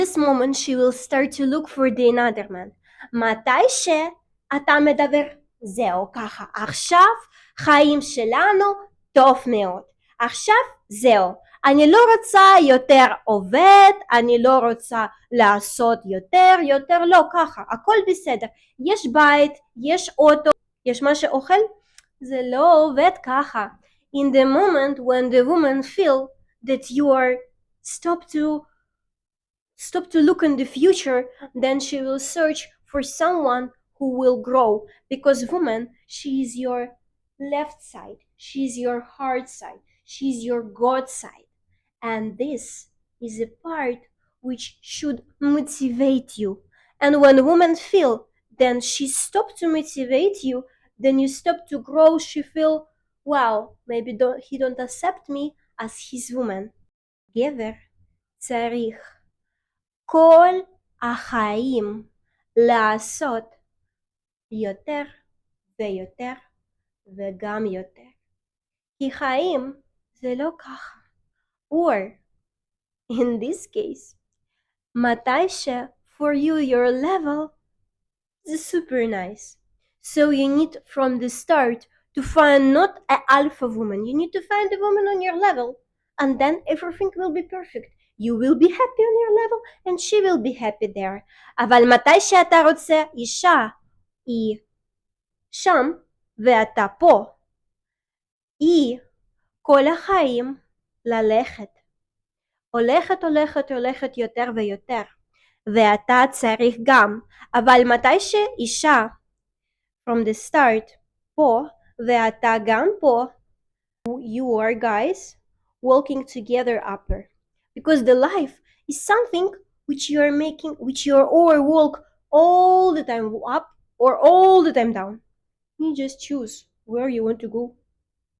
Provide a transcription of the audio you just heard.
this moment she will start to look for the another man. מתי שאתה מדבר, זהו ככה. עכשיו חיים שלנו טוב מאוד. עכשיו זהו. אני לא רוצה יותר עובד, אני לא רוצה לעשות יותר לא ככה, הכל בסדר. יש בית, יש אוטו, יש מה שאוכל, זה לא עובד ככה. In the moment when the woman feel that you are stop to look in the future, then she will search for someone who will grow, because woman, she is your left side, she is your heart side, she is your God side, and this is a part which should motivate you. And when women feel, then she stop to motivate you, then you stop to grow, she feel, wow, maybe he don't accept me as his woman. גבר צריך כל החיים לעשות יותר ויותר וגם יותר. כי חיים זה לא ככה. Or, in this case, מתי for you your level is super nice. So you need from the start to find not an alpha woman. You need to find a woman on your level, and then everything will be perfect. You will be happy on your level and she will be happy there. אבל מתי שאתה רוצה אישה, היא שם ואתה פה, היא כל החיים ללכת. הולכת יותר ויותר, ואתה צריך גם. אבל מתי שאישה from the start פה ואתה גם פה, you are guys walking together upper, because the life is something which you are making, which you are or walk all the time up or all the time down. You just choose where you want to go.